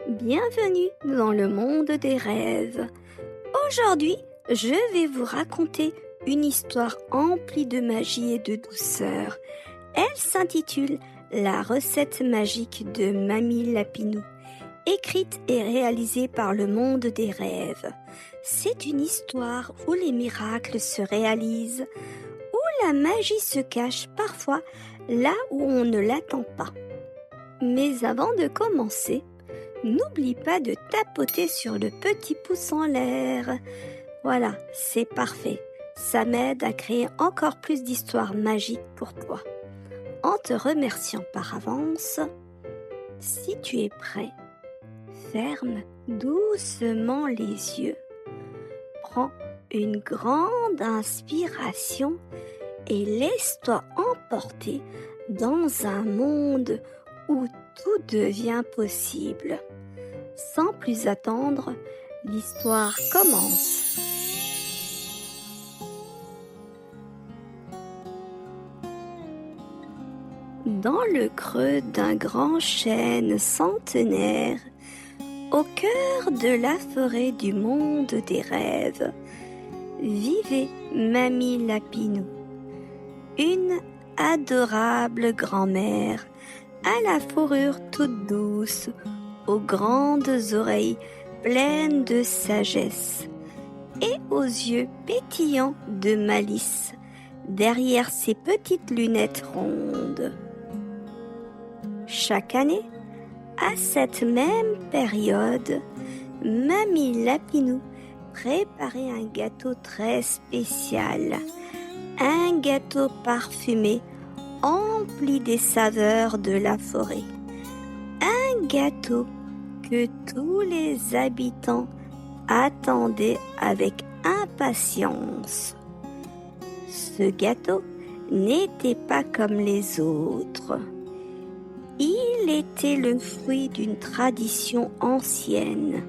Bienvenue dans le monde des rêves. Aujourd'hui, je vais vous raconter une histoire emplie de magie et de douceur. Elle s'intitule La recette magique de Mamie Lapinou, écrite et réalisée par le monde des rêves. C'est une histoire où les miracles se réalisent, où la magie se cache parfois là où on ne l'attend pas. Mais avant de commencer, n'oublie pas de tapoter sur le petit pouce en l'air. Voilà, c'est parfait. Ça m'aide à créer encore plus d'histoires magiques pour toi. En te remerciant par avance, si tu es prêt, ferme doucement les yeux. Prends une grande inspiration et laisse-toi emporter dans un monde où tout devient possible. Sans plus attendre, l'histoire commence. Dans le creux d'un grand chêne centenaire, au cœur de la forêt du monde des rêves, vivait Mamie Lapinou, une adorable grand-mère à la fourrure toute douce, aux grandes oreilles pleines de sagesse et aux yeux pétillants de malice derrière ses petites lunettes rondes. Chaque année, à cette même période, Mamie Lapinou préparait un gâteau très spécial, un gâteau parfumé empli des saveurs de la forêt. Un gâteau que tous les habitants attendaient avec impatience. Ce gâteau n'était pas comme les autres. Il était le fruit d'une tradition ancienne,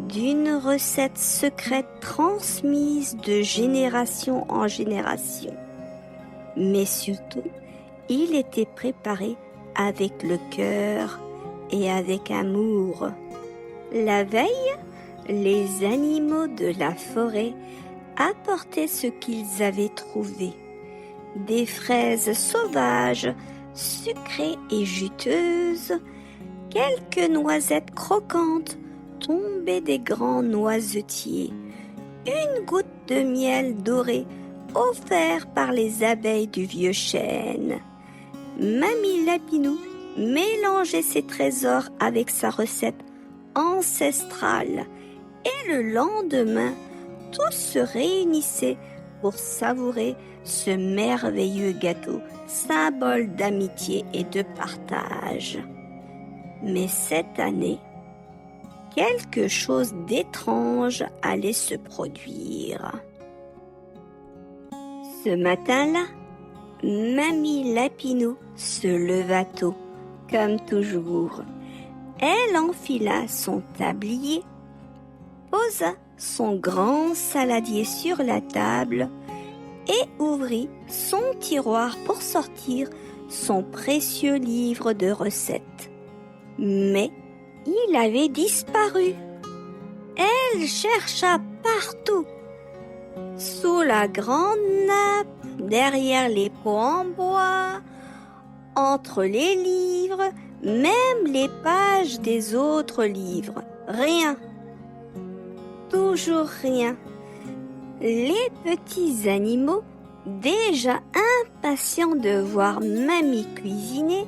d'une recette secrète transmise de génération en génération. Mais surtout, il était préparé avec le cœur et avec amour. La veille, les animaux de la forêt apportaient ce qu'ils avaient trouvé. Des fraises sauvages, sucrées et juteuses, quelques noisettes croquantes tombées des grands noisetiers, une goutte de miel doré offert par les abeilles du vieux chêne. Mamie Lapinou mélangeait ses trésors avec sa recette ancestrale et le lendemain, tous se réunissaient pour savourer ce merveilleux gâteau, symbole d'amitié et de partage. Mais cette année, quelque chose d'étrange allait se produire. Ce matin-là, Mamie Lapinou se leva tôt, comme toujours. Elle enfila son tablier, posa son grand saladier sur la table et ouvrit son tiroir pour sortir son précieux livre de recettes. Mais il avait disparu. Elle chercha partout, sous la grande nappe, derrière les pots en bois, entre les livres, même les pages des autres livres. Rien. Toujours rien. Les petits animaux, déjà impatients de voir Mamie cuisiner,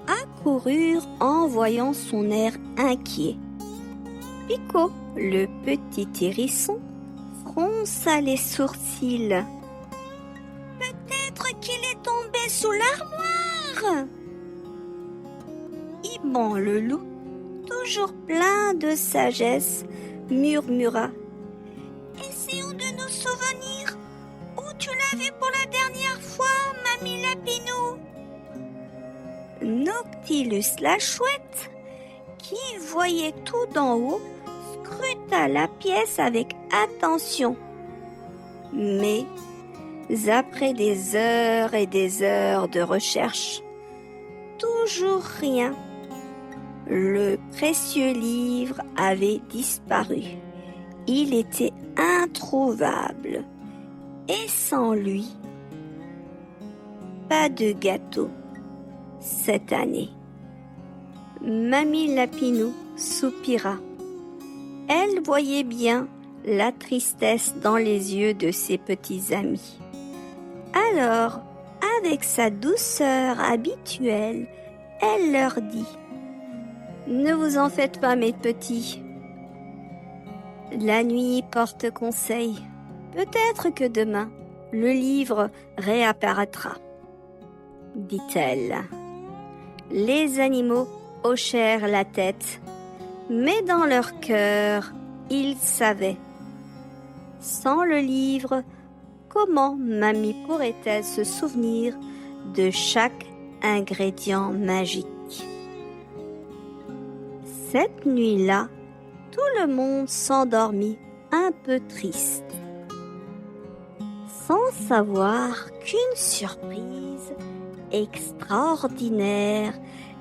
accoururent en voyant son air inquiet. Pico, le petit hérisson, fronça les sourcils. Peut-être qu'il est tombé sous l'armoire. Iban le loup, toujours plein de sagesse, murmura. Essayons de nous souvenir où tu l'as vu pour la dernière fois, Mamie Lapinou. Noctilus la chouette, qui voyait tout d'en haut, scruta la pièce avec attention. Mais après des heures et des heures de recherche, toujours rien. Le précieux livre avait disparu. Il était introuvable. Et sans lui, pas de gâteau cette année. Mamie Lapinou soupira. Elle voyait bien la tristesse dans les yeux de ses petits amis. Alors, avec sa douceur habituelle, elle leur dit : « Ne vous en faites pas, mes petits. La nuit porte conseil. Peut-être que demain, le livre réapparaîtra, dit-elle. » Les animaux hochèrent la tête, mais dans leur cœur, ils savaient. Sans le livre, comment mamie pourrait-elle se souvenir de chaque ingrédient magique? Cette nuit-là, tout le monde s'endormit un peu triste, sans savoir qu'une surprise extraordinaire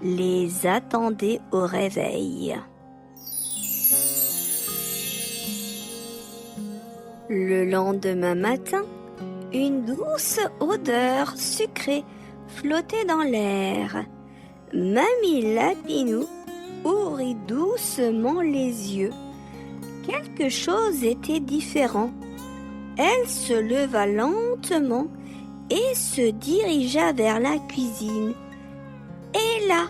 les attendait au réveil. Le lendemain matin, une douce odeur sucrée flottait dans l'air. Mamie Lapinou ouvrit doucement les yeux. Quelque chose était différent. Elle se leva lentement et se dirigea vers la cuisine. Et là,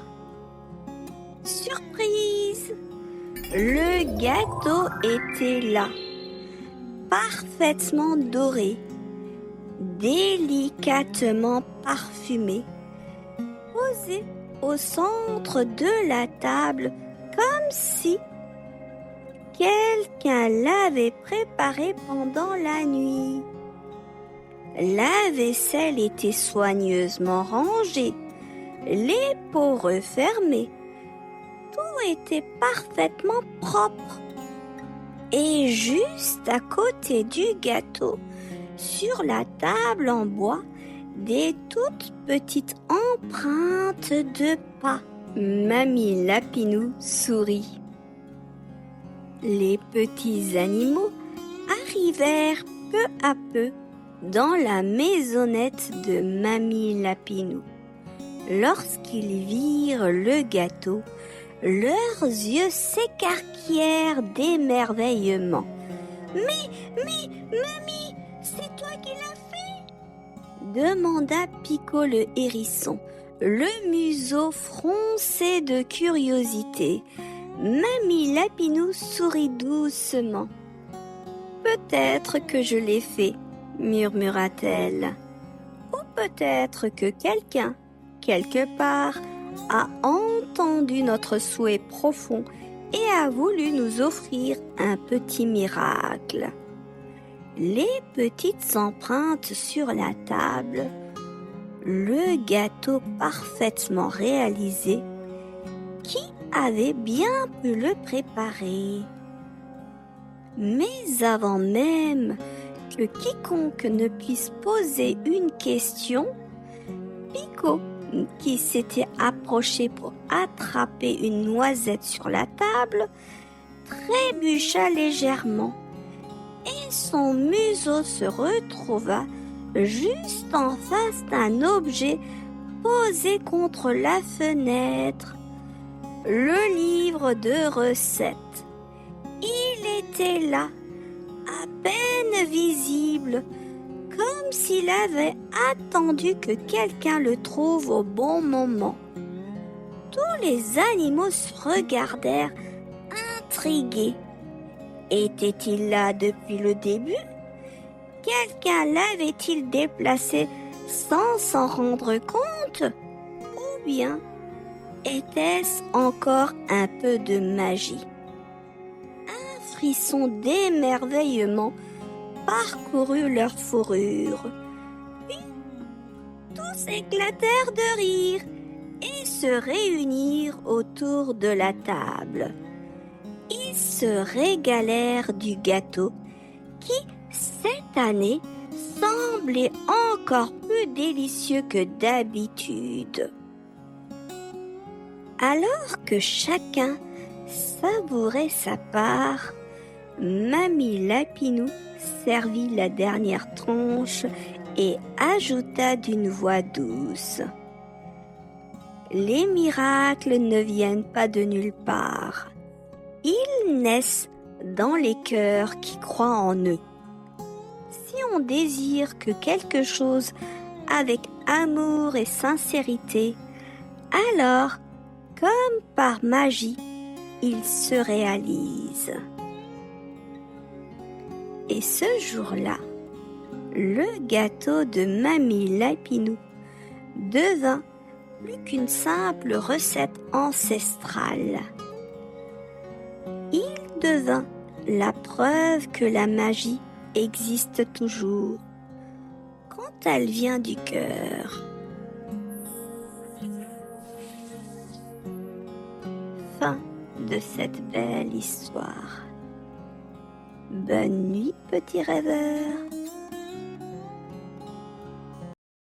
surprise! Le gâteau était là, parfaitement doré, délicatement parfumé, posé au centre de la table comme si quelqu'un l'avait préparé pendant la nuit. La vaisselle était soigneusement rangée, les pots refermés. Tout était parfaitement propre. Et juste à côté du gâteau, sur la table en bois, des toutes petites empreintes de pas. Mamie Lapinou sourit. Les petits animaux arrivèrent peu à peu dans la maisonnette de Mamie Lapinou. Lorsqu'ils virent le gâteau, leurs yeux s'écarquillèrent d'émerveillement. « Mais, mamie, c'est toi qui l'as fait ?» demanda Pico le hérisson, le museau froncé de curiosité. Mamie Lapinou sourit doucement. « Peut-être que je l'ai fait, » murmura-t-elle. « Ou peut-être que quelqu'un, quelque part, a entendu notre souhait profond et a voulu nous offrir un petit miracle. » Les petites empreintes sur la table, le gâteau parfaitement réalisé, qui avait bien pu le préparer? Mais avant même que quiconque ne puisse poser une question, Pico, qui s'était approché pour attraper une noisette sur la table, trébucha légèrement et son museau se retrouva juste en face d'un objet posé contre la fenêtre. Le livre de recettes. Il était là, à peine visible, comme s'il avait attendu que quelqu'un le trouve au bon moment. Tous les animaux se regardèrent intrigués. Était-il là depuis le début? Quelqu'un l'avait-il déplacé sans s'en rendre compte? Ou bien était-ce encore un peu de magie? Un frisson d'émerveillement parcourut leur fourrure. Puis, tous éclatèrent de rire et se réunirent autour de la table. Ils se régalèrent du gâteau qui, cette année, semblait encore plus délicieux que d'habitude. Alors que chacun savourait sa part, Mamie Lapinou servit la dernière tranche et ajouta d'une voix douce. Les miracles ne viennent pas de nulle part. Ils naissent dans les cœurs qui croient en eux. Si on désire que quelque chose avec amour et sincérité, alors, comme par magie, il se réalise. Et ce jour-là, le gâteau de Mamie Lapinou devint plus qu'une simple recette ancestrale. Il devint la preuve que la magie existe toujours quand elle vient du cœur. Fin de cette belle histoire. Bonne nuit, petit rêveur.